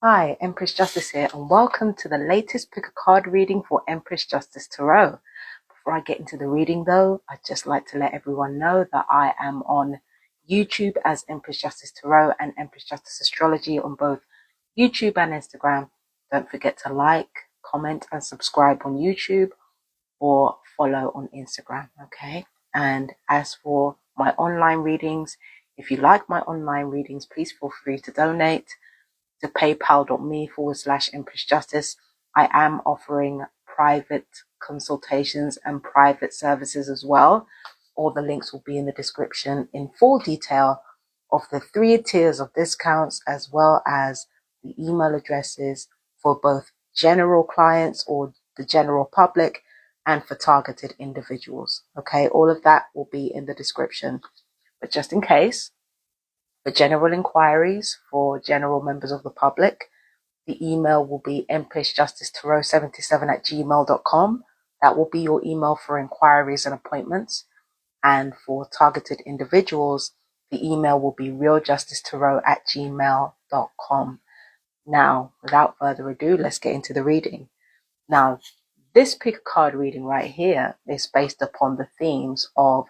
Hi, Empress Justice here, and welcome to the latest pick a card reading for Empress Justice Tarot. Before I get into the reading though, I'd just like to let everyone know that I am on YouTube as Empress Justice Tarot and Empress Justice Astrology on both YouTube and Instagram. Don't forget to like, comment, and subscribe on YouTube or follow on Instagram, okay? And as for my online readings, if you like my online readings, please feel free to donate to paypal.me/Empress Justice. I am offering private consultations and private services as well. All the links will be in the description in full detail of the 3 tiers of discounts, as well as the email addresses for both general clients or the general public and for targeted individuals. Okay, all of that will be in the description. But just in case, for general inquiries for general members of the public, the email will be empressjusticetarot77@gmail.com. That will be your email for inquiries and appointments. And for targeted individuals, the email will be realjusticetarot@gmail.com. Now, without further ado, let's get into the reading. Now, this pick a card reading right here is based upon the themes of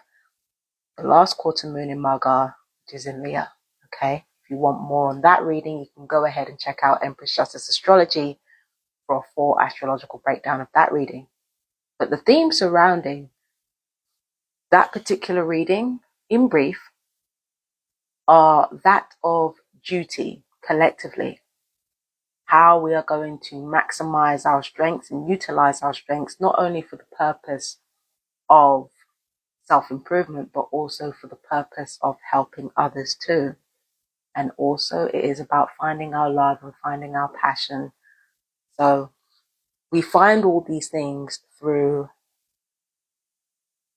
the last quarter moon in Maga, which is in Leo. Okay, if you want more on that reading, you can go ahead and check out Empress Justice Astrology for a full astrological breakdown of that reading. But the themes surrounding that particular reading, in brief, are that of duty collectively. How we are going to maximize our strengths and utilize our strengths, not only for the purpose of self-improvement, but also for the purpose of helping others too. And also it is about finding our love and finding our passion. So we find all these things through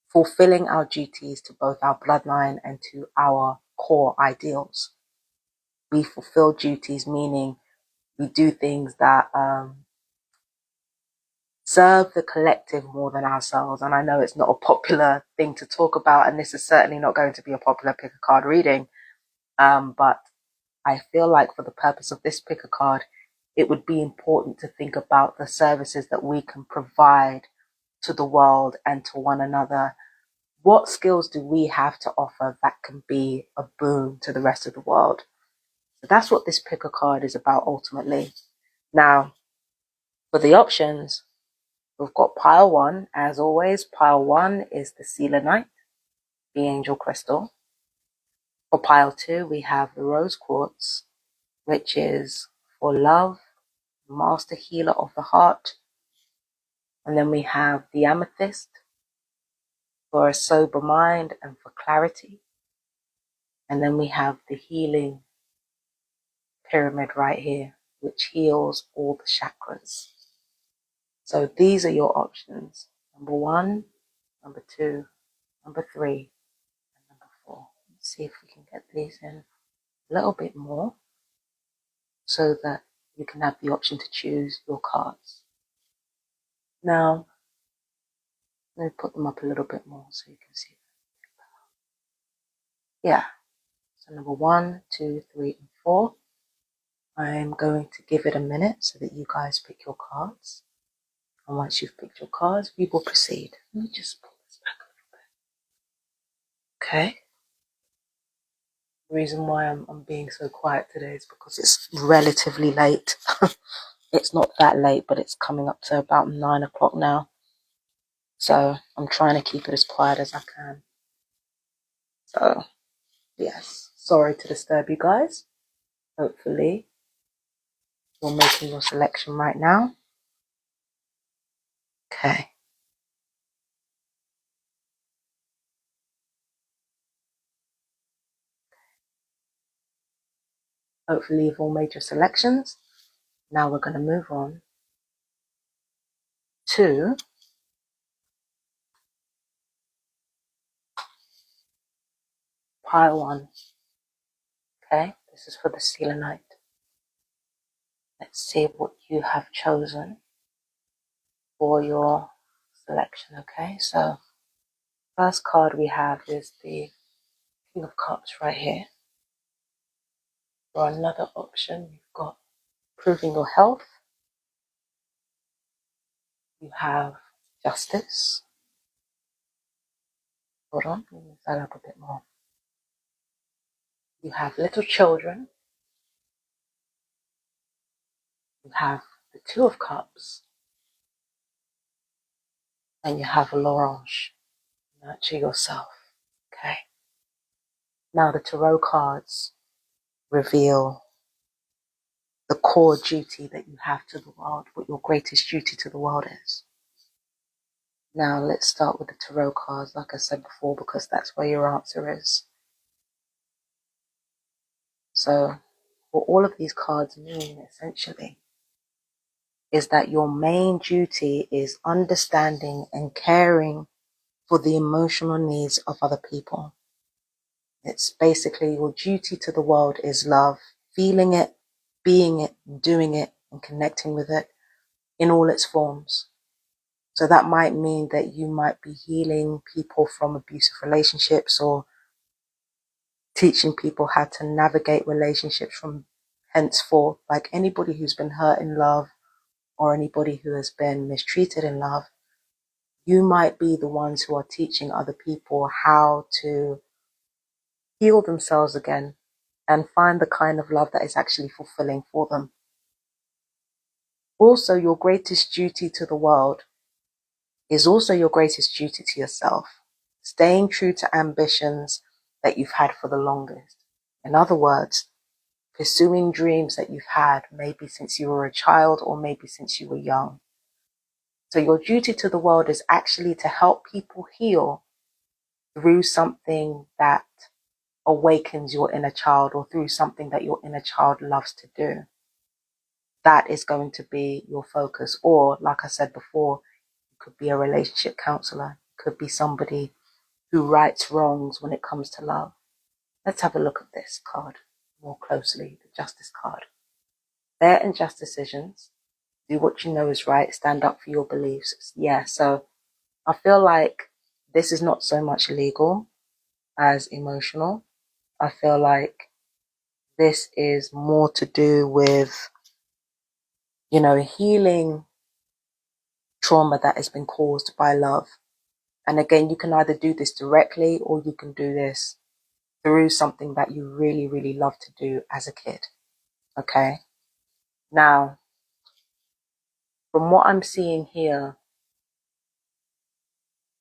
fulfilling our duties to both our bloodline and to our core ideals. We fulfill duties, meaning we do things that serve the collective more than ourselves. And I know it's not a popular thing to talk about, and this is certainly not going to be a popular pick a card reading. But I feel like for the purpose of this pick a card, it would be important to think about the services that we can provide to the world and to one another. What skills do we have to offer that can be a boon to the rest of the world? So that's what this pick a card is about ultimately. Now, for the options, we've got pile 1. As always, pile 1 is the Selenite, the angel crystal. For pile 2, we have the rose quartz, which is for love, master healer of the heart. And then we have the amethyst for a sober mind and for clarity. And then we have the healing pyramid right here, which heals all the chakras. So these are your options. Number 1, number 2, number 3, and number 4. Let's see if we can get these in a little bit more so that you can have the option to choose your cards. Now, let me put them up a little bit more so you can see. Yeah. So number 1, 2, 3, and 4. I'm going to give it a minute so that you guys pick your cards. And once you've picked your cards, we will proceed. Let me just pull this back a little bit. Okay. The reason why I'm being so quiet today is because it's relatively late. It's not that late, but it's coming up to about 9 o'clock now. So I'm trying to keep it as quiet as I can. So, yes. Sorry to disturb you guys. Hopefully, you're making your selection right now. Okay. Hopefully you've all made your selections. Now we're going to move on to pile 1. Okay, this is for the Selenite. Let's see what you have chosen for your selection. Okay, so first card we have is the King of Cups right here. For another option, you've got improving your health. You have justice. Hold on, let me move that up a bit more. You have little children. You have the Two of Cups. And you have l'orange. Nurture yourself. Okay. Now the tarot cards reveal the core duty that you have to the world, what your greatest duty to the world is. Now let's start with the tarot cards, like I said before, because that's where your answer is. So what all of these cards mean, essentially, is that your main duty is understanding and caring for the emotional needs of other people. It's basically your duty to the world is love, feeling it, being it, doing it, and connecting with it in all its forms. So that might mean that you might be healing people from abusive relationships or teaching people how to navigate relationships from henceforth. Like anybody who's been hurt in love or anybody who has been mistreated in love, you might be the ones who are teaching other people how to heal themselves again and find the kind of love that is actually fulfilling for them. Also, your greatest duty to the world is also your greatest duty to yourself, staying true to ambitions that you've had for the longest. In other words, pursuing dreams that you've had maybe since you were a child or maybe since you were young. So your duty to the world is actually to help people heal through something that awakens your inner child or through something that your inner child loves to do. That is going to be your focus. Or, like I said before, it could be a relationship counselor. It could be somebody who rights wrongs when it comes to love. Let's have a look at this card more closely, the Justice card. Fair and just decisions. Do what you know is right. Stand up for your beliefs. Yeah, so I feel like this is not so much legal as emotional. I feel like this is more to do with, healing trauma that has been caused by love. And again, you can either do this directly or you can do this through something that you really, really love to do as a kid. Okay. Now, from what I'm seeing here,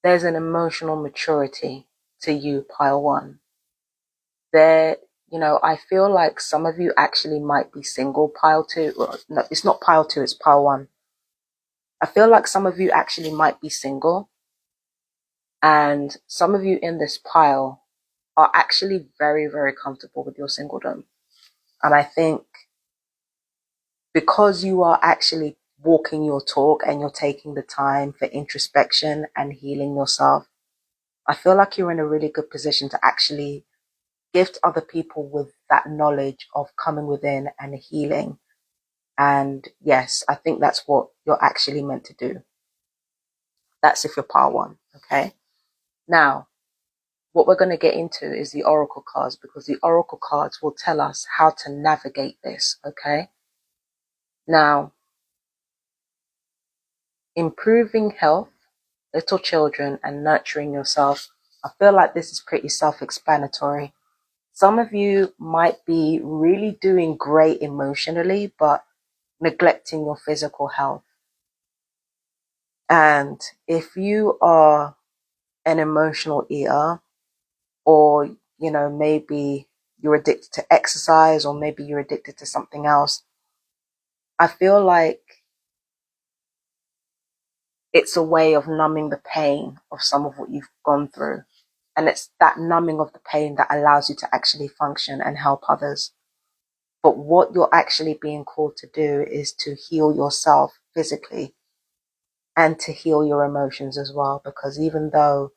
there's an emotional maturity to you, pile one. I feel like some of you actually might be single, pile two. Well, no, it's not pile two, it's pile one. I feel like some of you actually might be single, and some of you in this pile are actually very, very comfortable with your singledom. And I think because you are actually walking your talk and you're taking the time for introspection and healing yourself, I feel like you're in a really good position to actually gift other people with that knowledge of coming within and healing. And yes, I think that's what you're actually meant to do. That's if you're part one. Okay. Now, what we're going to get into is the oracle cards, because the oracle cards will tell us how to navigate this. Okay. Now, improving health, little children, and nurturing yourself. I feel like this is pretty self-explanatory. Some of you might be really doing great emotionally, but neglecting your physical health. And if you are an emotional eater, or, maybe you're addicted to exercise, or maybe you're addicted to something else, I feel like it's a way of numbing the pain of some of what you've gone through. And it's that numbing of the pain that allows you to actually function and help others. But what you're actually being called to do is to heal yourself physically and to heal your emotions as well. Because even though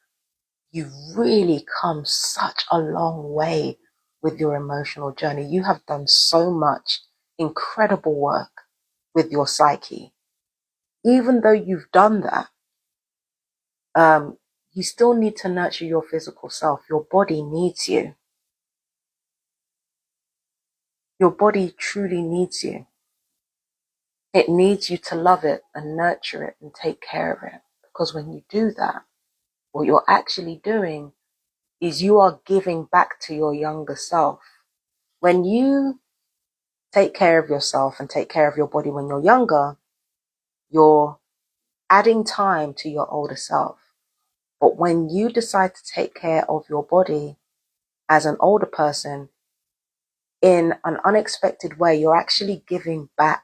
you've really come such a long way with your emotional journey, you have done so much incredible work with your psyche. Even though you've done that, you still need to nurture your physical self. Your body needs you. Your body truly needs you. It needs you to love it and nurture it and take care of it. Because when you do that, what you're actually doing is you are giving back to your younger self. When you take care of yourself and take care of your body when you're younger, you're adding time to your older self. But when you decide to take care of your body as an older person in an unexpected way, you're actually giving back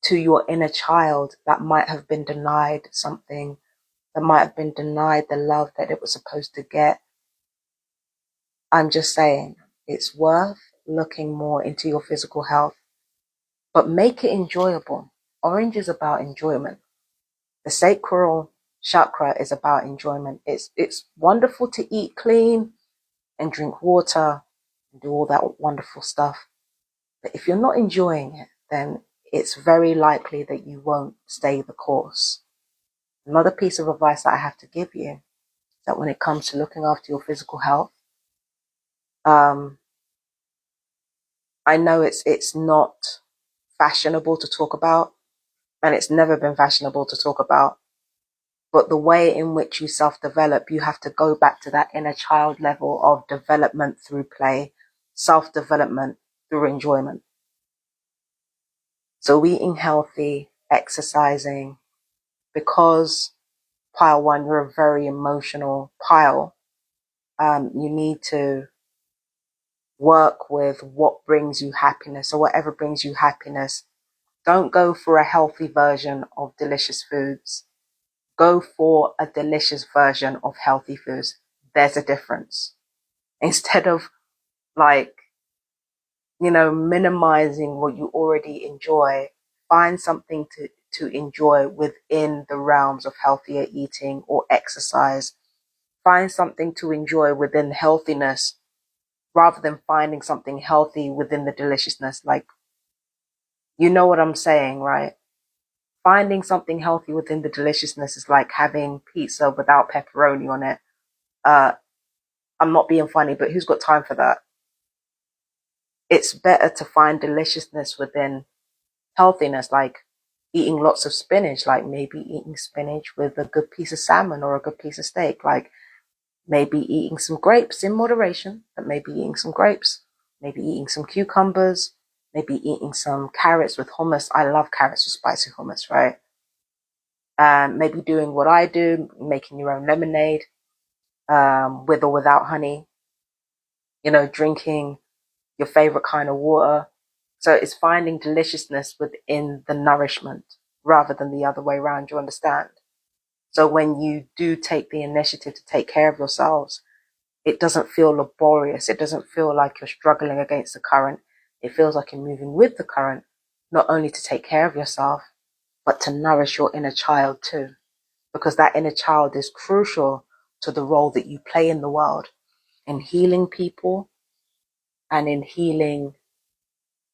to your inner child that might have been denied something, that might have been denied the love that it was supposed to get. I'm just saying, it's worth looking more into your physical health, but make it enjoyable. Orange is about enjoyment. The sacral chakra is about enjoyment. It's wonderful to eat clean and drink water and do all that wonderful stuff. But if you're not enjoying it, then it's very likely that you won't stay the course. Another piece of advice that I have to give you is that when it comes to looking after your physical health, I know it's not fashionable to talk about, and it's never been fashionable to talk about, but the way in which you self-develop, you have to go back to that inner child level of development through play, self-development through enjoyment. So eating healthy, exercising, because pile one, you're a very emotional pile. You need to work with what brings you happiness, or whatever brings you happiness. Don't go for a healthy version of delicious foods. Go for a delicious version of healthy foods. There's a difference. Instead of like, minimizing what you already enjoy, find something to enjoy within the realms of healthier eating or exercise. Find something to enjoy within healthiness rather than finding something healthy within the deliciousness. Like, you know what I'm saying, right? Finding something healthy within the deliciousness is like having pizza without pepperoni on it. I'm not being funny, but who's got time for that? It's better to find deliciousness within healthiness, like eating lots of spinach, like maybe eating spinach with a good piece of salmon or a good piece of steak, like maybe eating some grapes in moderation, but maybe eating some grapes, maybe eating some cucumbers, maybe eating some carrots with hummus. I love carrots with spicy hummus, right? Maybe doing what I do, making your own lemonade, with or without honey, drinking your favorite kind of water. So it's finding deliciousness within the nourishment rather than the other way around, you understand? So when you do take the initiative to take care of yourselves, it doesn't feel laborious. It doesn't feel like you're struggling against the current. It feels like you're moving with the current, not only to take care of yourself, but to nourish your inner child too. Because that inner child is crucial to the role that you play in the world, in healing people and in healing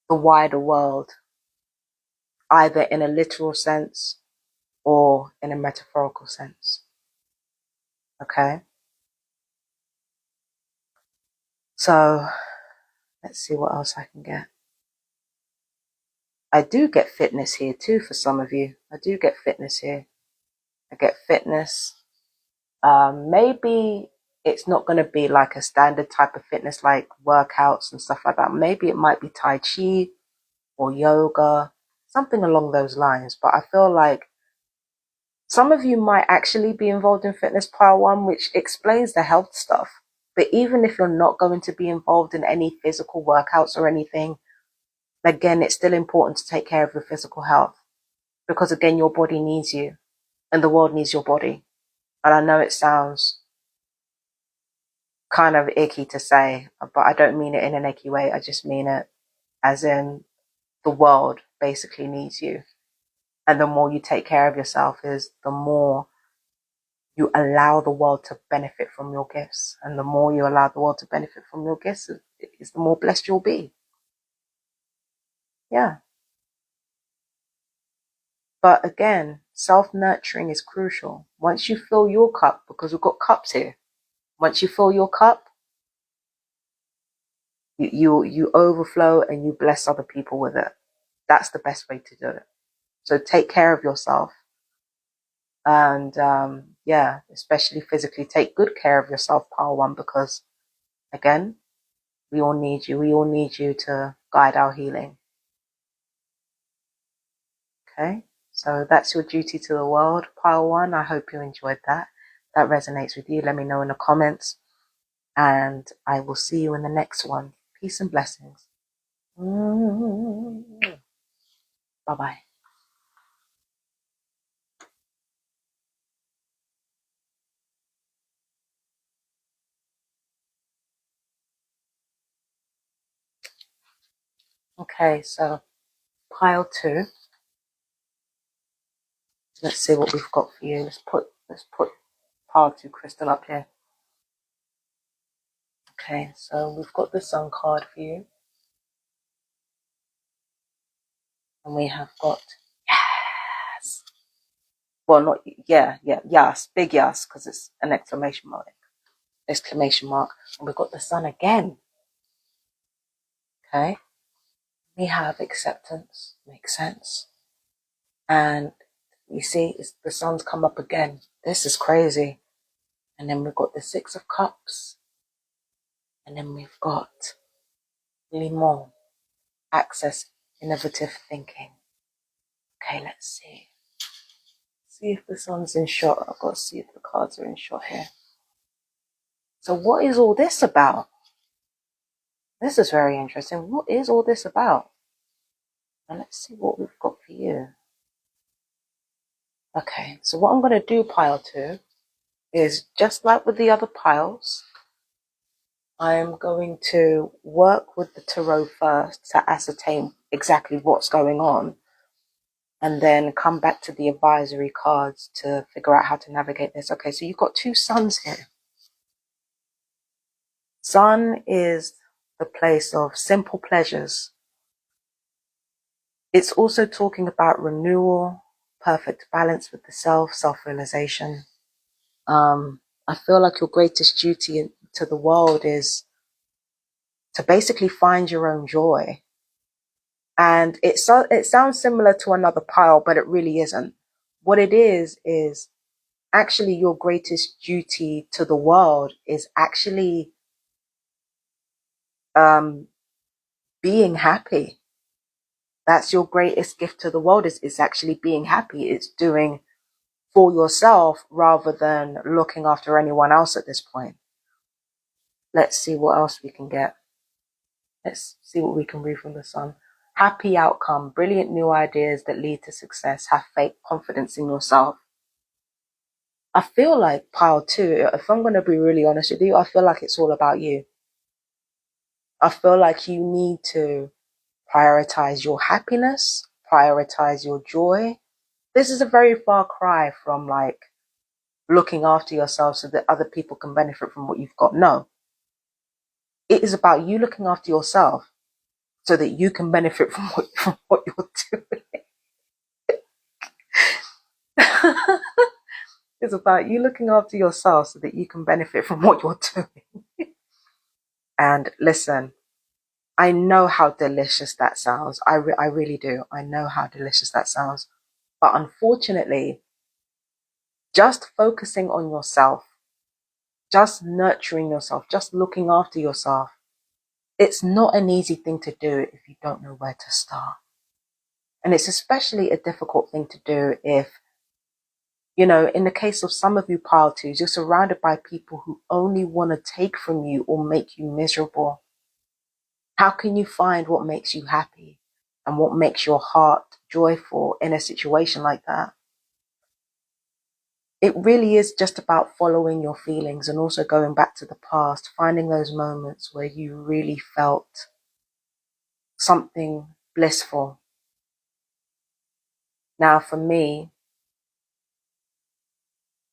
the wider world, either in a literal sense or in a metaphorical sense. Okay? So let's see what else I can get. I do get fitness here too for some of you. I do get fitness here. I get fitness. Maybe it's not going to be like a standard type of fitness like workouts and stuff like that. Maybe it might be Tai Chi or yoga, something along those lines. But I feel like some of you might actually be involved in fitness pile one, which explains the health stuff. But even if you're not going to be involved in any physical workouts or anything, again, it's still important to take care of your physical health. Because again, your body needs you and the world needs your body. And I know it sounds kind of icky to say, but I don't mean it in an icky way. I just mean it as in the world basically needs you. And the more you take care of yourself is the more you allow the world to benefit from your gifts. And the more you allow the world to benefit from your gifts is the more blessed you'll be. Yeah. But again, self-nurturing is crucial. Once you fill your cup, because we've got cups here, once you fill your cup, you overflow and you bless other people with it. That's the best way to do it. So take care of yourself. And yeah, especially physically, take good care of yourself, pile one, because again, we all need you. We all need you to guide our healing. Okay, so that's your duty to the world, pile one. I hope you enjoyed that. That resonates with you. Let me know in the comments, and I will see you in the next one. Peace and blessings. Bye bye. Okay, so pile two. Let's see what we've got for you. Let's put pile two crystal up here. Okay, so we've got the sun card for you. And we have got yes. Well, not yes, big yes, because it's an exclamation mark. Exclamation mark. And we've got the sun again. Okay. We have acceptance. Makes sense. And you see, the sun's come up again. This is crazy. And then we've got the Six of Cups. And then we've got Limon. Access, innovative thinking. Okay, let's see. See if the sun's in shot. I've got to see if the cards are in shot here. So what is all this about? This is very interesting. What is all this about? And let's see what we've got for you. Okay, so what I'm going to do, pile two, is just like with the other piles, I'm going to work with the tarot first to ascertain exactly what's going on, and then come back to the advisory cards to figure out how to navigate this. Okay, so you've got two suns here. Sun is the place of simple pleasures. It's also talking about renewal, perfect balance with the self, self-realization. I feel like your greatest duty to the world is to basically find your own joy. And it sounds similar to another pile, but it really isn't. What it is actually your greatest duty to the world is actually being happy. That's your greatest gift to the world is actually being happy. It's doing for yourself rather than looking after anyone else at this point. Let's see what else we can get. Let's see what we can read from the sun. Happy outcome, brilliant new ideas that lead to success. Have faith, confidence in yourself. I feel like pile two, if I'm going to be really honest with you, I feel like it's all about you. I feel like you need to prioritize your happiness, prioritize your joy. This is a very far cry from like looking after yourself so that other people can benefit from what you've got. No, it is about you looking after yourself so that you can benefit from what you're doing. It's about you looking after yourself so that you can benefit from what you're doing. And listen, I know how delicious that sounds. I really do. I know how delicious that sounds. But unfortunately, just focusing on yourself, just nurturing yourself, just looking after yourself, it's not an easy thing to do if you don't know where to start. And it's especially a difficult thing to do if, you know, in the case of some of you pile twos, you're surrounded by people who only want to take from you or make you miserable. How can you find what makes you happy and what makes your heart joyful in a situation like that? It really is just about following your feelings and also going back to the past, finding those moments where you really felt something blissful. Now, for me,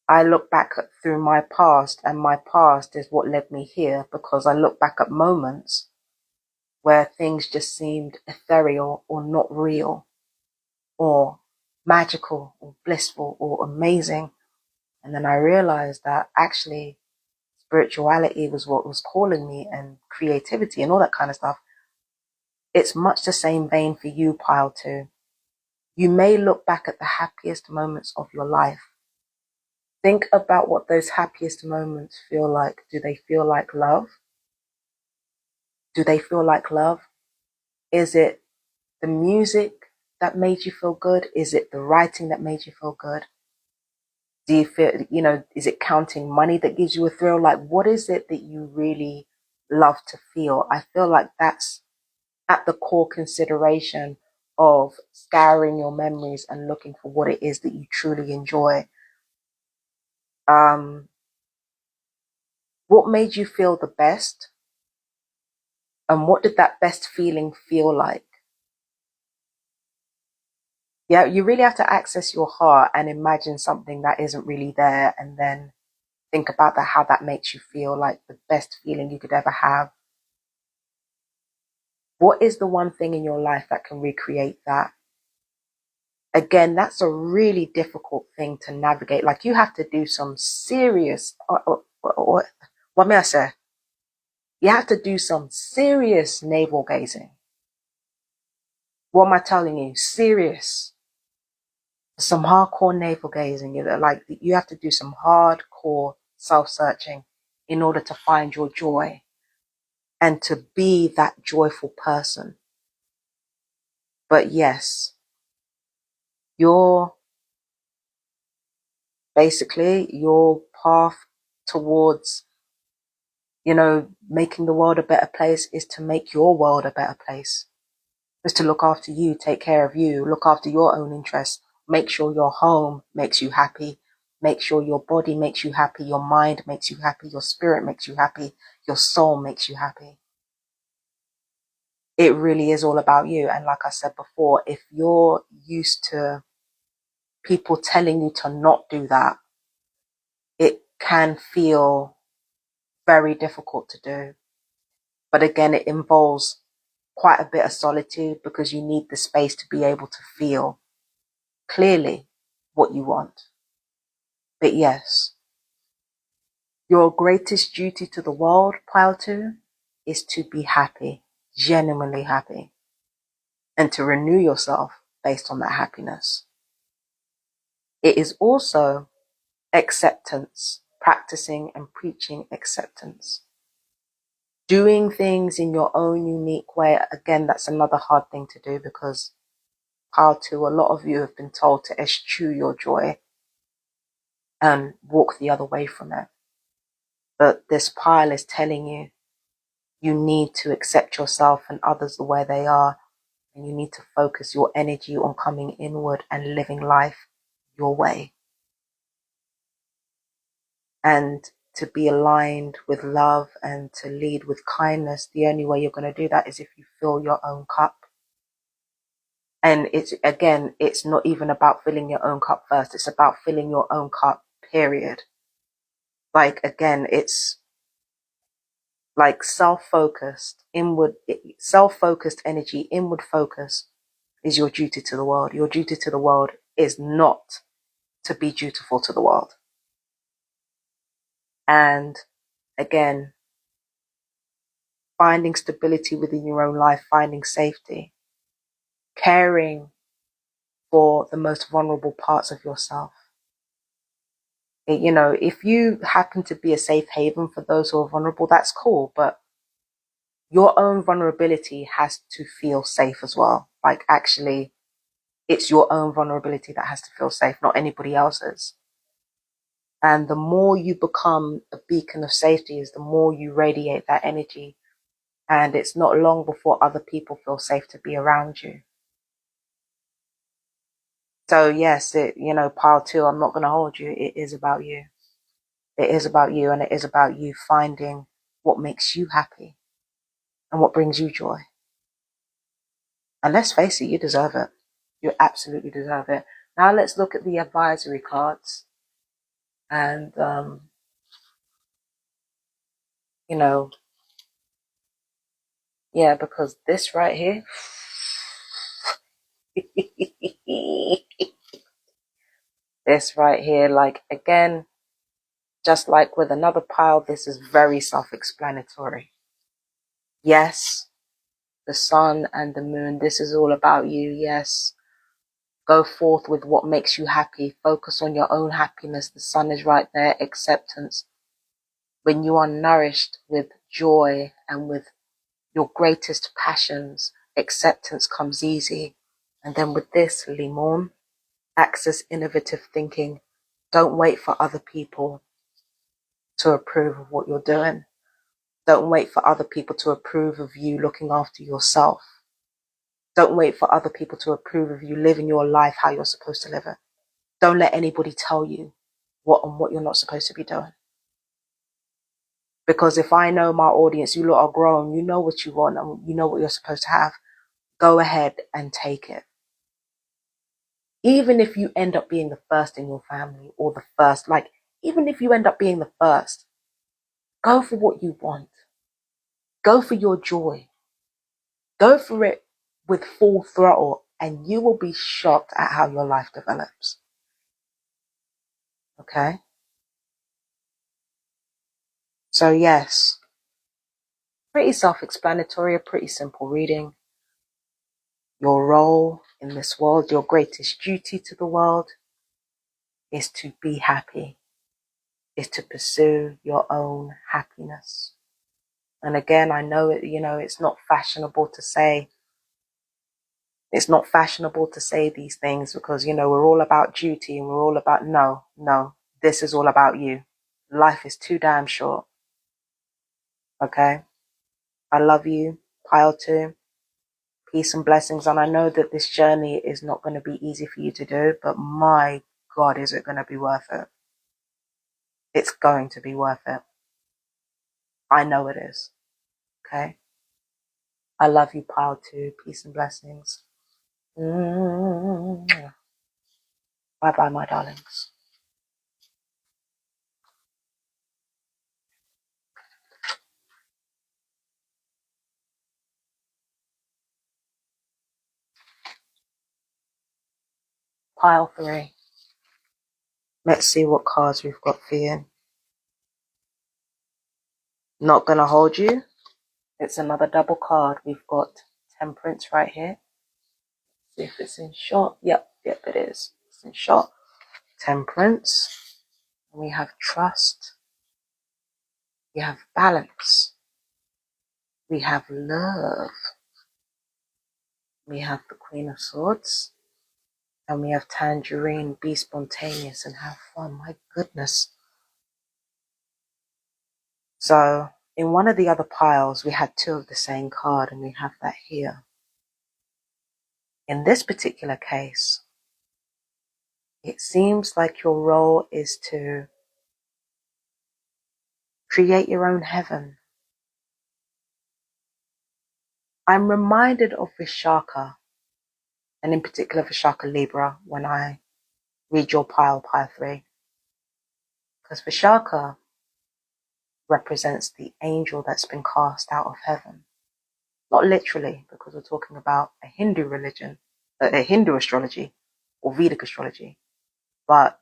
I look back through my past, and my past is what led me here, because I look back at moments where things just seemed ethereal or not real or magical or blissful or amazing. And then I realized that actually spirituality was what was calling me, and creativity and all that kind of stuff. It's much the same vein for you, pile two. You may look back at the happiest moments of your life. Think about what those happiest moments feel like. Do they feel like love? Do they feel like love? Is it the music that made you feel good? Is it the writing that made you feel good? Do you feel, is it counting money that gives you a thrill? Like, what is it that you really love to feel? I feel like that's at the core consideration of scouring your memories and looking for what it is that you truly enjoy. What made you feel the best? And what did that best feeling feel like? Yeah, you really have to access your heart and imagine something that isn't really there, and then think about that, how that makes you feel, like the best feeling you could ever have. What is the one thing in your life that can recreate that? Again, that's a really difficult thing to navigate. Like, you have to do some serious, what may I say? You have to do some serious navel gazing. What am I telling you? Serious. Some hardcore navel gazing. Like, you have to do some hardcore self-searching in order to find your joy and to be that joyful person. But yes, your path towards, making the world a better place is to make your world a better place. Is to look after you, take care of you, look after your own interests, make sure your home makes you happy, make sure your body makes you happy, your mind makes you happy, your spirit makes you happy, your soul makes you happy. It really is all about you. And like I said before, if you're used to people telling you to not do that, it can feel very difficult to do. But again, it involves quite a bit of solitude, because you need the space to be able to feel clearly what you want. But yes, your greatest duty to the world, pile 2, is to be happy, genuinely happy, and to renew yourself based on that happiness. It is also acceptance, practicing and preaching acceptance. Doing things in your own unique way. Again, that's another hard thing to do, because pile 2, a lot of you have been told to eschew your joy and walk the other way from it. But this pile is telling you, you need to accept yourself and others the way they are, and you need to focus your energy on coming inward and living life your way. And to be aligned with love and to lead with kindness, the only way you're going to do that is if you fill your own cup. And it's not even about filling your own cup first. It's about filling your own cup, period. Like, again, it's like self-focused energy, inward focus is your duty to the world. Your duty to the world is not to be dutiful to the world. And again, finding stability within your own life, finding safety, caring for the most vulnerable parts of yourself. If you happen to be a safe haven for those who are vulnerable, that's cool. But your own vulnerability has to feel safe as well. Like, actually, it's your own vulnerability that has to feel safe, not anybody else's. And the more you become a beacon of safety is the more you radiate that energy. And it's not long before other people feel safe to be around you. So yes, pile 2, I'm not going to hold you. It is about you. It is about you, and it is about you finding what makes you happy and what brings you joy. And let's face it, you deserve it. You absolutely deserve it. Now let's look at the advisory cards. And, yeah, because this right here, this right here, like, again, just like with another pile, this is very self-explanatory. Yes, the sun and the moon, this is all about you. Yes, Go forth with what makes you happy. Focus on your own happiness. The sun is right there. Acceptance. When you are nourished with joy and with your greatest passions, acceptance comes easy. And then with this, limon, access innovative thinking. Don't wait for other people to approve of what you're doing. Don't wait for other people to approve of you looking after yourself. Don't wait for other people to approve of you living your life how you're supposed to live it. Don't let anybody tell you what you're not supposed to be doing. Because if I know my audience, you lot are grown, you know what you want and you know what you're supposed to have. Go ahead and take it. Even if you end up being the first in your family or the first, like, even if you end up being the first, go for what you want. Go for your joy. Go for it with full throttle and you will be shocked at how your life develops. Okay? So yes, pretty self-explanatory, a pretty simple reading. Your role in this world, your greatest duty to the world is to be happy, is to pursue your own happiness. And again, I know it, it's not fashionable to say these things because, we're all about duty and we're all about, no, this is all about you. Life is too damn short. Okay? I love you. Pile 2. Peace and blessings. And I know that this journey is not going to be easy for you to do, but my God, is it going to be worth it? It's going to be worth it. I know it is. Okay? I love you, Pile 2. Peace and blessings. Bye bye, my darlings. Pile 3. Let's see what cards we've got for you. Not gonna hold you. It's another double card. We've got Temperance right here. See if it's in short. Yep, it is. It's in short. Temperance. We have Trust. We have Balance. We have Love. We have the Queen of Swords. And we have Tangerine. Be spontaneous and have fun. My goodness. So in one of the other piles, we had 2 of the same card, and we have that here. In this particular case, it seems like your role is to create your own heaven. I'm reminded of Vishaka, and in particular Vishaka Libra, when I read your pile 3. Because Vishaka represents the angel that's been cast out of heaven. Not literally, because we're talking about a Hindu religion, a Hindu astrology, or Vedic astrology. But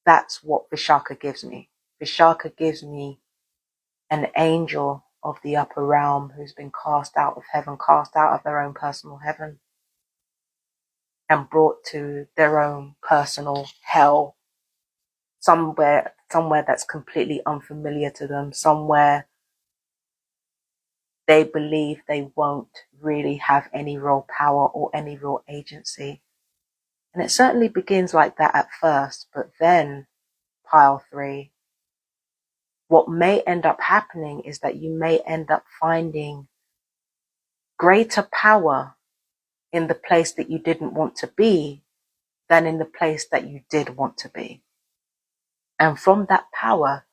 that's what Vishaka gives me. Vishaka gives me an angel of the upper realm who's been cast out of heaven, cast out of their own personal heaven, and brought to their own personal hell, somewhere that's completely unfamiliar to them, somewhere they believe they won't really have any real power or any real agency. And it certainly begins like that at first, but then, pile 3, what may end up happening is that you may end up finding greater power in the place that you didn't want to be than in the place that you did want to be. And from that power,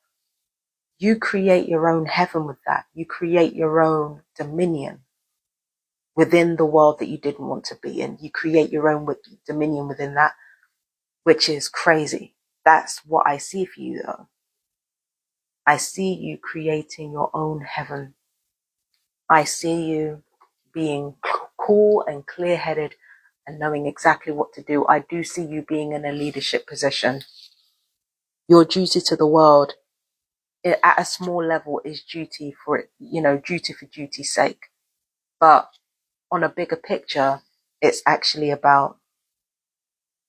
you create your own heaven with that. You create your own dominion within the world that you didn't want to be in. You create your own dominion within that, which is crazy. That's what I see for you, though. I see you creating your own heaven. I see you being cool and clear-headed and knowing exactly what to do. I do see you being in a leadership position. Your duty to the world at a small level is duty for duty's sake. But on a bigger picture, it's actually about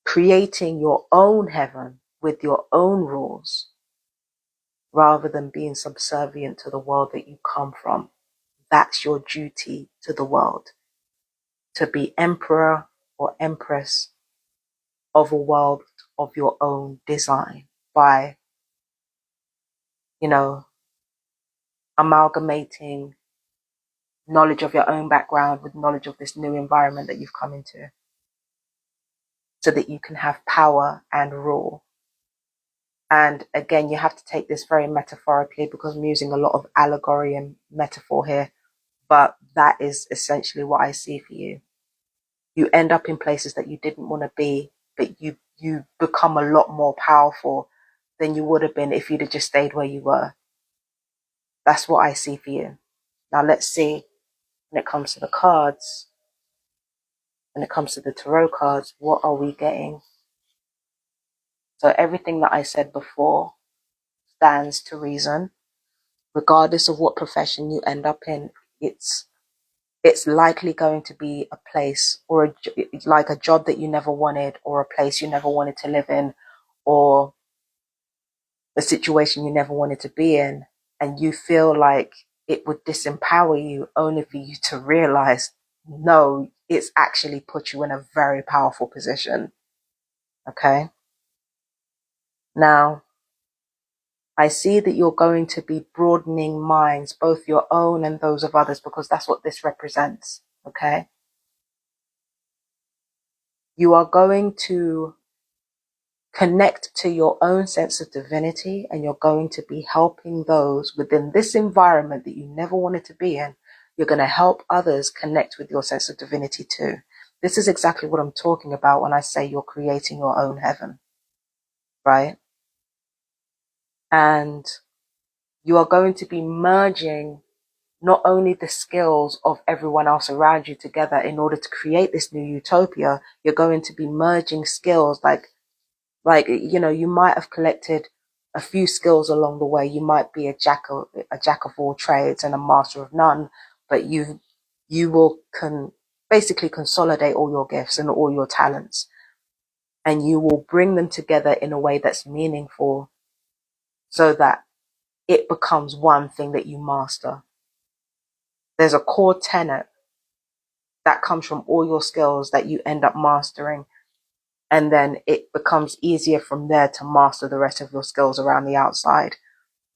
creating your own heaven with your own rules rather than being subservient to the world that you come from. That's your duty to the world, to be emperor or empress of a world of your own design by, you know, amalgamating knowledge of your own background with knowledge of this new environment that you've come into so that you can have power and rule. And again, you have to take this very metaphorically because I'm using a lot of allegory and metaphor here, but that is essentially what I see for you. You end up in places that you didn't want to be, but you become a lot more powerful than you would have been if you'd have just stayed where you were. That's what I see for you. Now let's see, when it comes to the cards, when it comes to the tarot cards, what are we getting? So everything that I said before stands to reason. Regardless of what profession you end up in, it's likely going to be a place or like a job that you never wanted, or a place you never wanted to live in, or a situation you never wanted to be in, and you feel like it would disempower you, only for you to realize, no, it's actually put you in a very powerful position. Okay? Now, I see that you're going to be broadening minds, both your own and those of others, because that's what this represents. Okay? You are going to connect to your own sense of divinity, and you're going to be helping those within this environment that you never wanted to be in. You're going to help others connect with your sense of divinity too. This is exactly what I'm talking about when I say you're creating your own heaven, right? And you are going to be merging not only the skills of everyone else around you together in order to create this new utopia. You're going to be merging skills like, you might have collected a few skills along the way. You might be a jack of all trades and a master of none, but you will basically consolidate all your gifts and all your talents, and you will bring them together in a way that's meaningful so that it becomes one thing that you master. There's a core tenet that comes from all your skills that you end up mastering. And then it becomes easier from there to master the rest of your skills around the outside.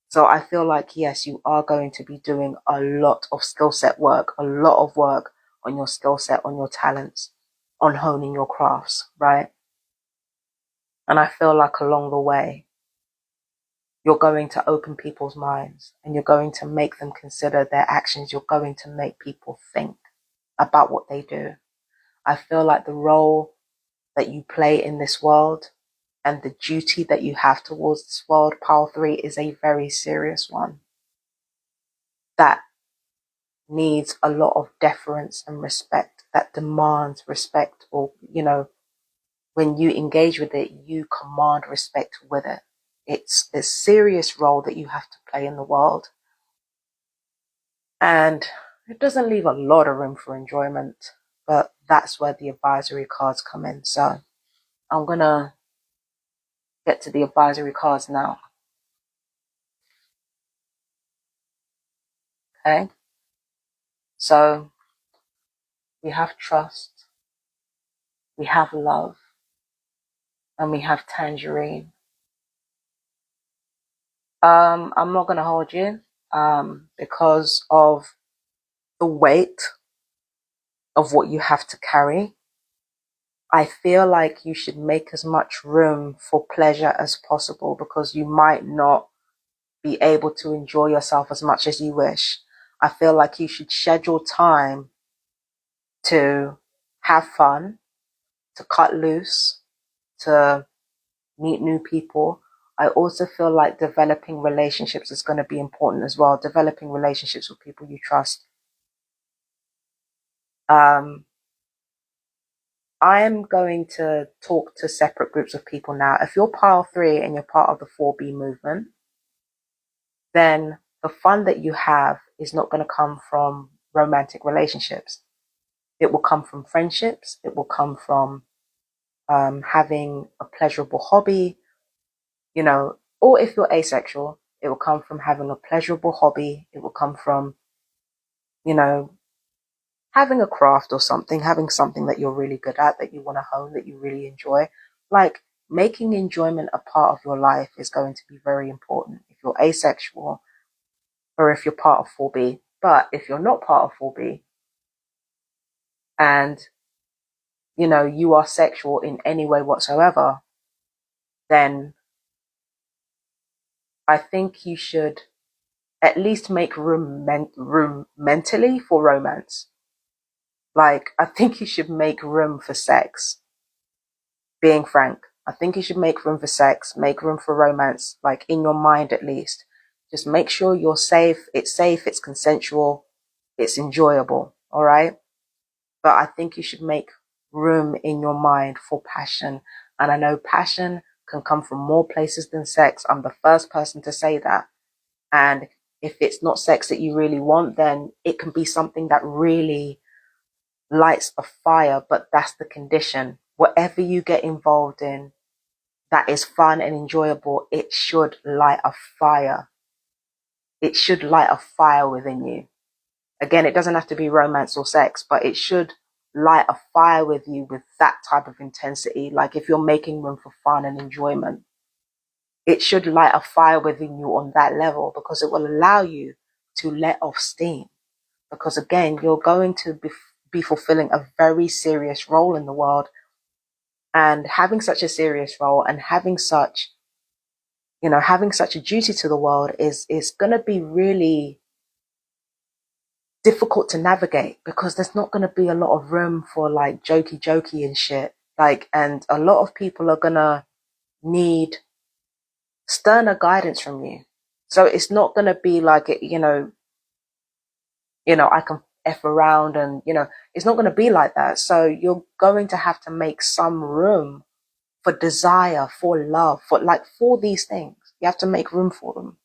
So I feel like, yes, you are going to be doing a lot of skill set work, a lot of work on your skill set, on your talents, on honing your crafts, right? And I feel like along the way, you're going to open people's minds and you're going to make them consider their actions. You're going to make people think about what they do. I feel like the role that you play in this world and the duty that you have towards this world, Pile 3, is a very serious one that needs a lot of deference and respect, that demands respect, or, when you engage with it, you command respect with it. It's a serious role that you have to play in the world. And it doesn't leave a lot of room for enjoyment, but that's where the advisory cards come in. So I'm going to get to the advisory cards now. Okay? So we have trust, we have love, and we have tangerine. I'm not going to hold you because of the weight of what you have to carry. I feel like you should make as much room for pleasure as possible, because you might not be able to enjoy yourself as much as you wish. I feel like you should schedule time to have fun, to cut loose, to meet new people. I also feel like developing relationships is going to be important as well. Developing relationships with people you trust. I am going to talk to separate groups of people now. If you're Pile 3 and you're part of the 4B movement, then the fun that you have is not going to come from romantic relationships. It will come from friendships. It will come from having a pleasurable hobby, you know, or if you're asexual, it will come from having a pleasurable hobby. It will come from, you know, having a craft or something, having something that you're really good at, that you want to hone, that you really enjoy. Like, making enjoyment a part of your life is going to be very important if you're asexual or if you're part of 4B. But if you're not part of 4B and, you know, you are sexual in any way whatsoever, then I think you should at least make room mentally for romance. Like, I think you should make room for sex. Being frank, I think you should make room for sex, make room for romance, like in your mind at least. Just make sure you're safe, it's consensual, it's enjoyable, all right? But I think you should make room in your mind for passion. And I know passion can come from more places than sex. I'm the first person to say that. And if it's not sex that you really want, then it can be something that really lights a fire, but that's the condition. Whatever you get involved in that is fun and enjoyable, it should light a fire. It should light a fire within you. Again, it doesn't have to be romance or sex, but it should light a fire with you with that type of intensity. Like, if you're making room for fun and enjoyment, it should light a fire within you on that level, because it will allow you to let off steam. Because again, you're going to be fulfilling a very serious role in the world, and having such a serious role and having such, you know, having such a duty to the world is going to be really difficult to navigate, because there's not going to be a lot of room for like jokey and shit. Like, and a lot of people are going to need sterner guidance from you. So it's not going to be like, I can F around and, it's not going to be like that. So you're going to have to make some room for desire, for love, for these things. You have to make room for them.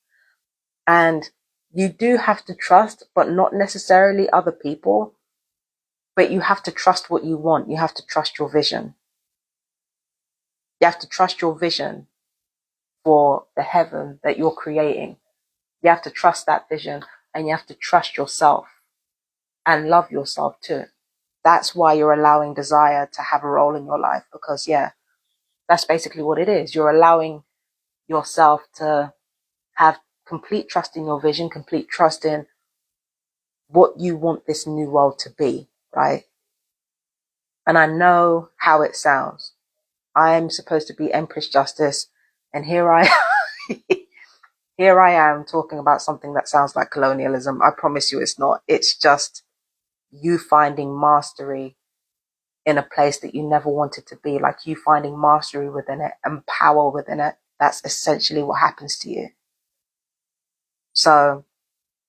And you do have to trust, but not necessarily other people. But you have to trust what you want. You have to trust your vision. You have to trust your vision for the heaven that you're creating. You have to trust that vision, and you have to trust yourself and love yourself too. That's why you're allowing desire to have a role in your life, because that's basically what it is. You're allowing yourself to have complete trust in your vision, complete trust in what you want this new world to be, right? And I know how it sounds. I'm supposed to be Empress Justice, and here I am talking about something that sounds like colonialism. I promise you it's not. It's just you finding mastery in a place that you never wanted to be, like you finding mastery within it and power within it. That's essentially what happens to you. So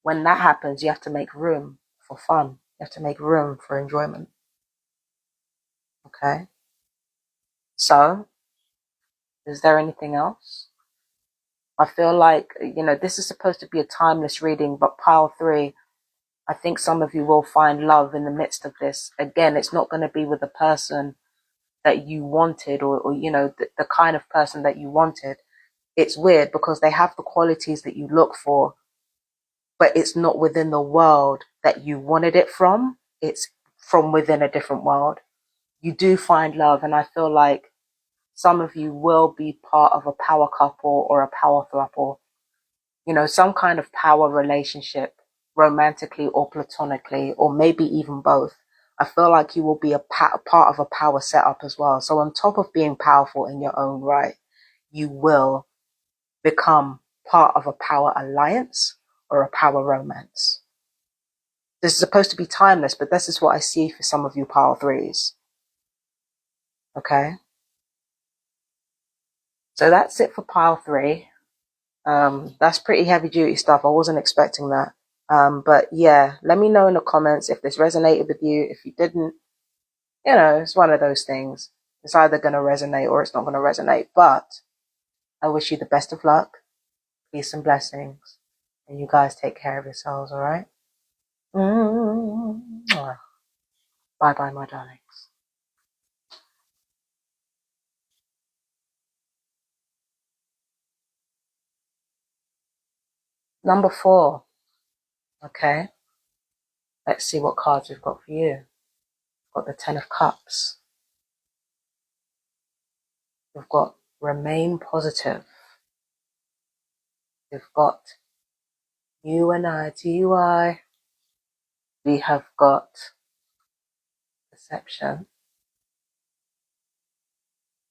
when that happens, you have to make room for fun. You have to make room for enjoyment. Okay? So, is there anything else? I feel like, this is supposed to be a timeless reading, but pile 3, I think some of you will find love in the midst of this. Again, it's not going to be with the person that you wanted, or the kind of person that you wanted. It's weird because they have the qualities that you look for, but it's not within the world that you wanted it from. It's from within a different world. You do find love, and I feel like some of you will be part of a power couple or a power throuple. Some kind of power relationship, romantically or platonically, or maybe even both. I feel like you will be a part of a power setup as well. So on top of being powerful in your own right, you will become part of a power alliance or a power romance. This is supposed to be timeless, but this is what I see for some of you pile 3s. Okay? So that's it for pile 3. That's pretty heavy duty stuff. I wasn't expecting that. But yeah, let me know in the comments if this resonated with you. If you didn't, it's one of those things. It's either going to resonate or it's not going to resonate. But I wish you the best of luck, peace and blessings. And you guys take care of yourselves, all right? Bye bye, my darlings. Number 4. Okay. Let's see what cards we've got for you. We've got the 10 of Cups. We've got Remain Positive. We've got UNITY. We have got Deception.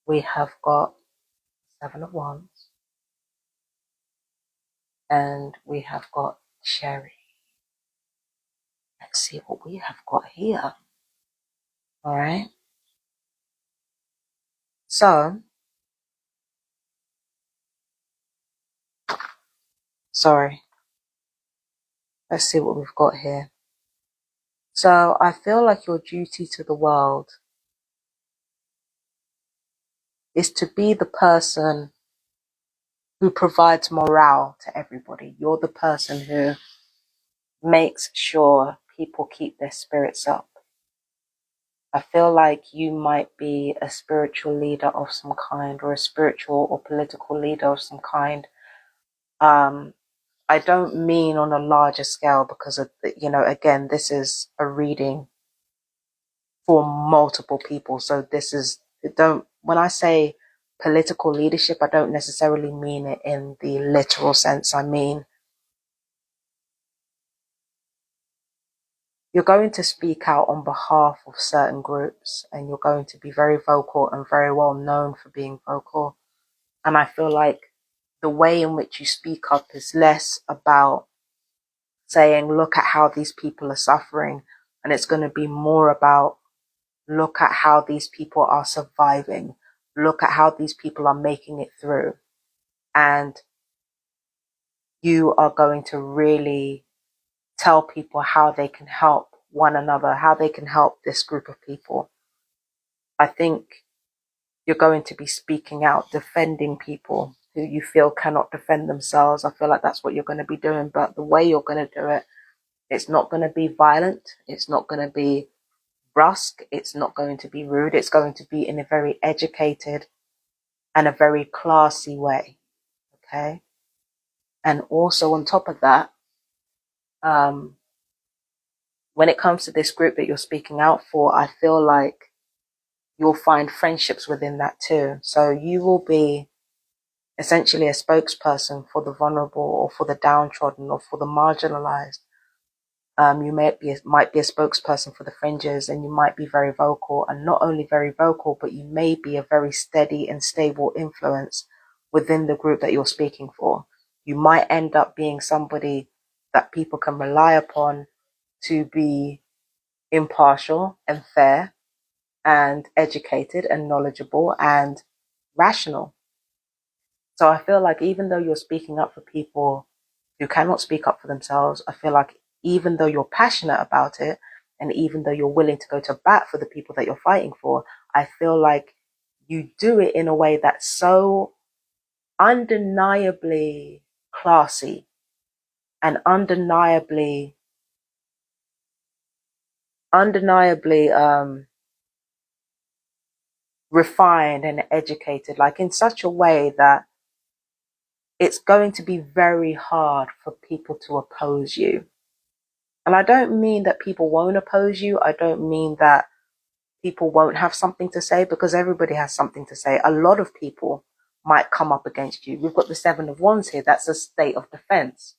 We have got 7 of Wands. And we have got Cherry. Let's see what we have got here. All right. So, sorry. Let's see what we've got here. So, I feel like your duty to the world is to be the person who provides morale to everybody. You're the person who makes sure people keep their spirits up. I feel like you might be a spiritual leader of some kind, or a spiritual or political leader of some kind. I don't mean on a larger scale because of, again, this is a reading for multiple people. So when I say political leadership, I don't necessarily mean it in the literal sense. I mean, you're going to speak out on behalf of certain groups, and you're going to be very vocal and very well known for being vocal. And I feel like the way in which you speak up is less about saying, look at how these people are suffering. And it's going to be more about, look at how these people are surviving. Look at how these people are making it through. And you are going to really tell people how they can help one another, how they can help this group of people. I think you're going to be speaking out, defending people who you feel cannot defend themselves. I feel like that's what you're going to be doing. But the way you're going to do it, it's not going to be violent. It's not going to be brusque. It's not going to be rude. It's going to be in a very educated and a very classy way. Okay. And also on top of that, when it comes to this group that you're speaking out for, I feel like you'll find friendships within that too. So you will be essentially a spokesperson for the vulnerable, or for the downtrodden, or for the marginalized. You might be a spokesperson for the fringes, and you might be very vocal, and not only very vocal, but you may be a very steady and stable influence within the group that you're speaking for. You might end up being somebody that people can rely upon to be impartial and fair and educated and knowledgeable and rational. So I feel like even though you're speaking up for people who cannot speak up for themselves, I feel like even though you're passionate about it, and even though you're willing to go to bat for the people that you're fighting for, I feel like you do it in a way that's so undeniably classy and undeniably refined and educated, like in such a way that it's going to be very hard for people to oppose you. And I don't mean that people won't oppose you. I don't mean that people won't have something to say, because everybody has something to say. A lot of people might come up against you. We've got the 7 of Wands here. That's a state of defense.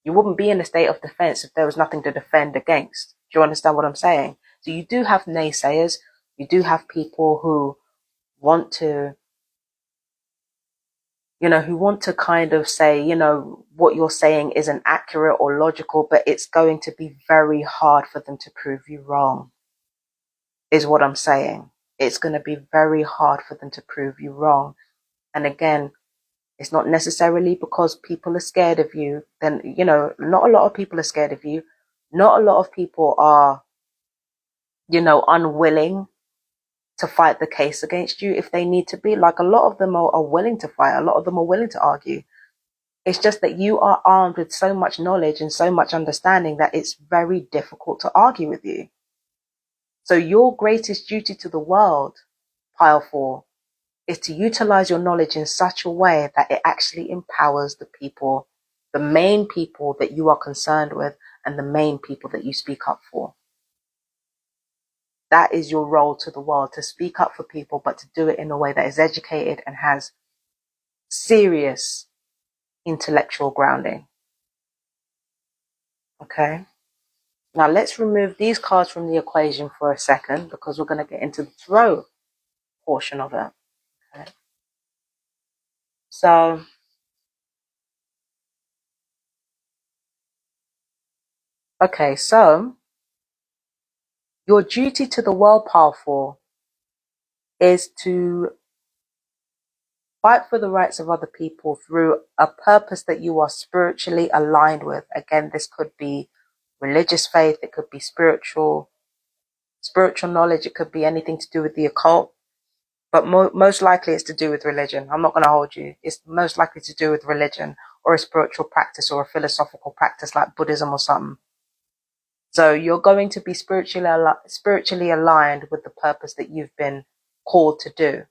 You wouldn't be in a state of defense if there was nothing to defend against. Do you understand what I'm saying? So you do have naysayers. You do have people who want to, who want to kind of say, what you're saying isn't accurate or logical, but it's going to be very hard for them to prove you wrong, is what I'm saying. It's going to be very hard for them to prove you wrong. And again, it's not necessarily because people are scared of you. Then, not a lot of people are scared of you. Not a lot of people are, unwilling to fight the case against you if they need to be. Like, a lot of them are willing to fight. A lot of them are willing to argue. It's just that you are armed with so much knowledge and so much understanding that it's very difficult to argue with you. So your greatest duty to the world, pile 4, is to utilize your knowledge in such a way that it actually empowers the people the main people that you are concerned with and the main people that you speak up for. That is your role to the world, to speak up for people, but to do it in a way that is educated and has serious intellectual grounding. Okay? Now let's remove these cards from the equation for a second, because we're going to get into the throw portion of it. Okay? So, your duty to the world, powerful, is to fight for the rights of other people through a purpose that you are spiritually aligned with. Again, this could be religious faith, it could be spiritual knowledge, it could be anything to do with the occult, but most likely it's to do with religion. I'm not going to hold you. It's most likely to do with religion or a spiritual practice or a philosophical practice like Buddhism or something. So you're going to be spiritually aligned with the purpose that you've been called to do.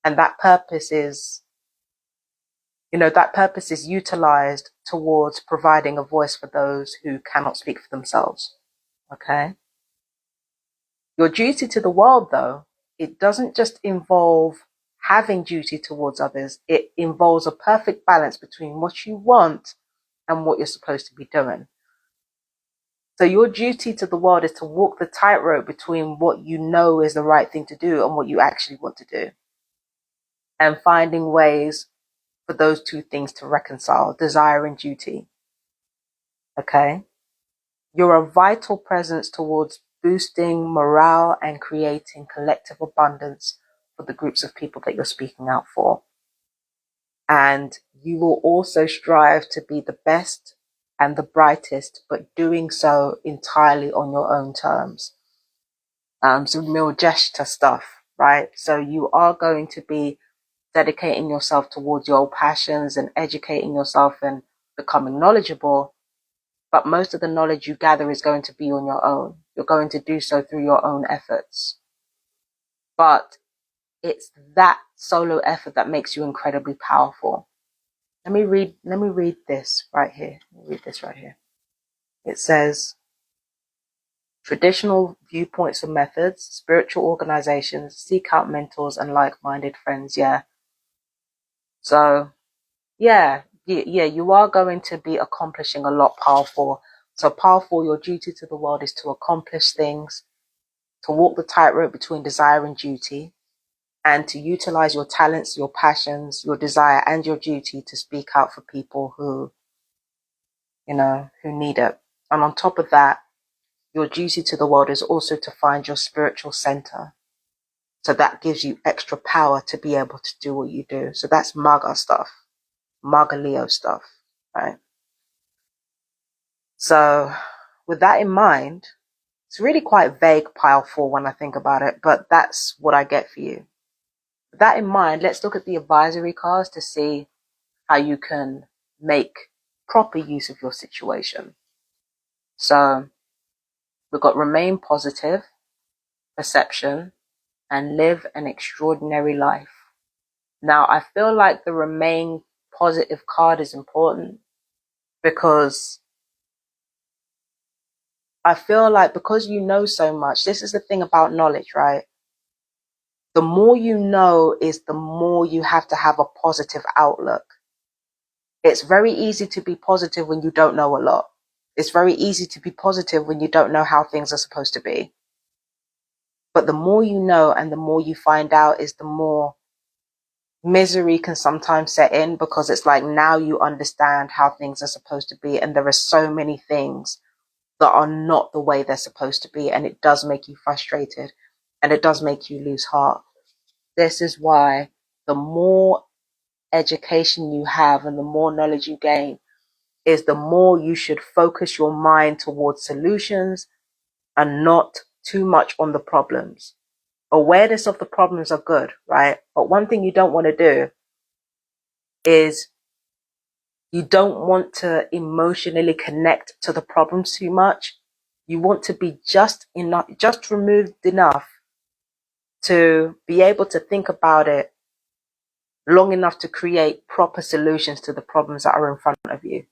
And that purpose is utilized towards providing a voice for those who cannot speak for themselves. Okay? Your duty to the world, though, it doesn't just involve having duty towards others. It involves a perfect balance between what you want and what you're supposed to be doing. So your duty to the world is to walk the tightrope between what you know is the right thing to do and what you actually want to do. And finding ways for those two things to reconcile, desire and duty. Okay? You're a vital presence towards boosting morale and creating collective abundance for the groups of people that you're speaking out for. And you will also strive to be the best and the brightest, but doing so entirely on your own terms. Some real gesture stuff, right? So you are going to be dedicating yourself towards your passions and educating yourself and becoming knowledgeable. But most of the knowledge you gather is going to be on your own. You're going to do so through your own efforts. But it's that solo effort that makes you incredibly powerful. Let me read this right here. It says, traditional viewpoints and methods, spiritual organizations, seek out mentors and like-minded friends. Yeah. So, yeah, you are going to be accomplishing a lot, powerful. So powerful, your duty to the world is to accomplish things, to walk the tightrope between desire and duty, and to utilize your talents, your passions, your desire, and your duty to speak out for people who need it. And on top of that, your duty to the world is also to find your spiritual center. So that gives you extra power to be able to do what you do. So that's Maga stuff, Maga Leo stuff, right? So with that in mind, it's really quite vague, pile 4, when I think about it, but that's what I get for you. With that in mind, let's look at the advisory cards to see how you can make proper use of your situation. So we've got remain positive, perception, and live an extraordinary life. Now, I feel like the remain positive card is important because I feel like because you know so much, this is the thing about knowledge, right? The more you know is the more you have to have a positive outlook. It's very easy to be positive when you don't know a lot. It's very easy to be positive when you don't know how things are supposed to be. But the more you know and the more you find out is the more misery can sometimes set in, because it's like now you understand how things are supposed to be, and there are so many things that are not the way they're supposed to be, and it does make you frustrated and it does make you lose heart. This is why the more education you have and the more knowledge you gain is the more you should focus your mind towards solutions and not too much on the problems. Awareness of the problems are good, right? But one thing you don't want to do is you don't want to emotionally connect to the problems too much. You want to be just removed enough to be able to think about it long enough to create proper solutions to the problems that are in front of you.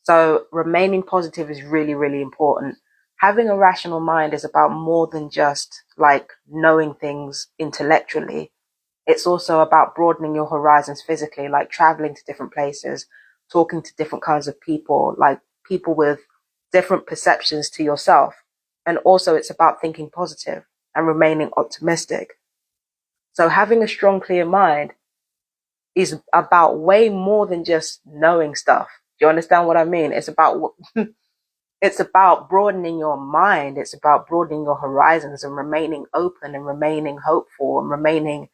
So remaining positive is really, really important. Having a rational mind is about more than just like knowing things intellectually. It's also about broadening your horizons physically, like traveling to different places, talking to different kinds of people, like people with different perceptions to yourself. And also it's about thinking positive and remaining optimistic. So having a strong, clear mind is about way more than just knowing stuff. Do you understand what I mean? It's about broadening your mind. It's about broadening your horizons and remaining open and remaining hopeful and remaining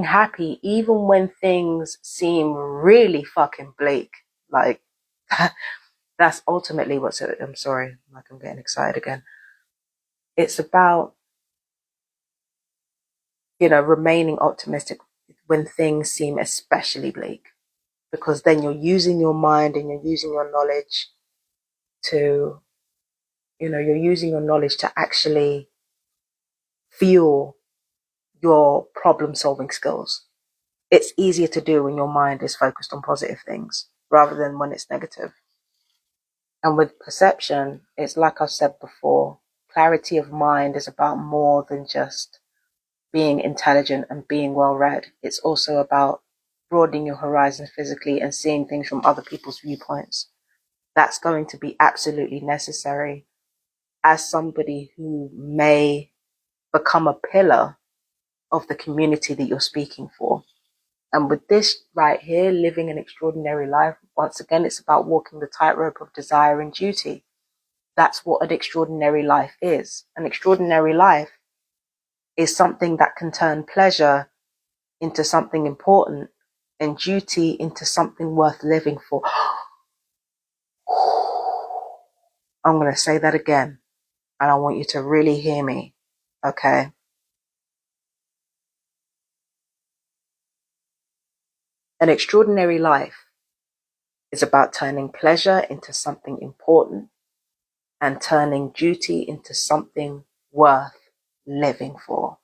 happy even when things seem really fucking bleak. Like that's ultimately what's it. I'm sorry, like I'm getting excited again. It's about, remaining optimistic when things seem especially bleak, because then you're using your mind and you're using your knowledge to, you're using your knowledge to actually fuel your problem solving skills. It's easier to do when your mind is focused on positive things rather than when it's negative. And with perception, it's like I've said before, clarity of mind is about more than just being intelligent and being well read. It's also about broadening your horizons physically and seeing things from other people's viewpoints. That's going to be absolutely necessary as somebody who may become a pillar of the community that you're speaking for. And with this right here, living an extraordinary life, once again, it's about walking the tightrope of desire and duty. That's what an extraordinary life is. An extraordinary life is something that can turn pleasure into something important and duty into something worth living for. I'm going to say that again, and I want you to really hear me, okay? An extraordinary life is about turning pleasure into something important and turning duty into something worth living for.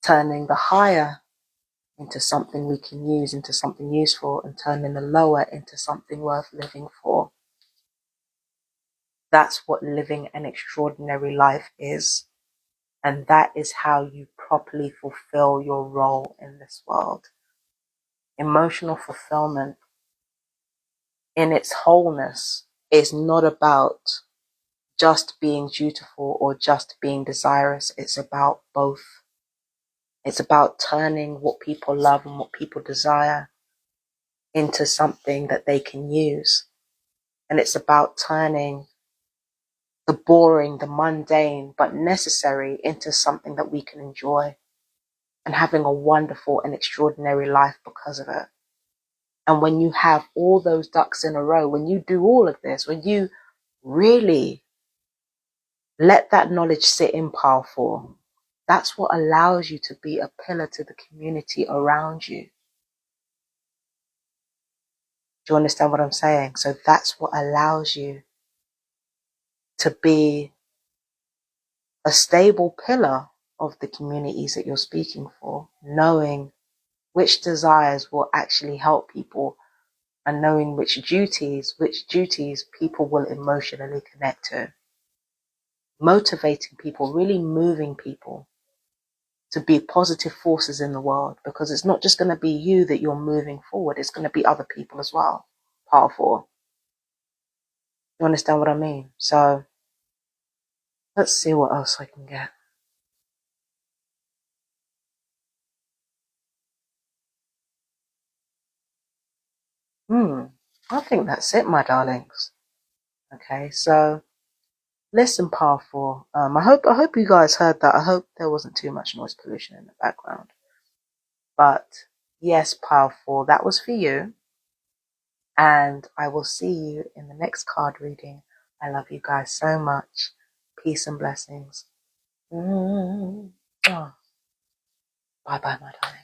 Turning the higher into something we can use, into something useful, and turning the lower into something worth living for. That's what living an extraordinary life is. And that is how you properly fulfill your role in this world. Emotional fulfillment in its wholeness is not about just being dutiful or just being desirous. It's about both. It's about turning what people love and what people desire into something that they can use. And it's about turning the boring, the mundane, but necessary into something that we can enjoy and having a wonderful and extraordinary life because of it. And when you have all those ducks in a row, when you do all of this, when you really let that knowledge sit in powerful, that's what allows you to be a pillar to the community around you. Do you understand what I'm saying? So that's what allows you to be a stable pillar of the communities that you're speaking for, knowing which desires will actually help people and knowing which duties people will emotionally connect to. Motivating people, really moving people to be positive forces in the world, because it's not just going to be you that you're moving forward, it's going to be other people as well. Powerful. You understand what I mean? So let's see what else I can get. I think that's it, my darlings. Okay, so listen, powerful. I hope you guys heard that. I hope there wasn't too much noise pollution in the background. But yes, powerful, that was for you. And I will see you in the next card reading. I love you guys so much. Peace and blessings. Oh. Bye bye, my darling.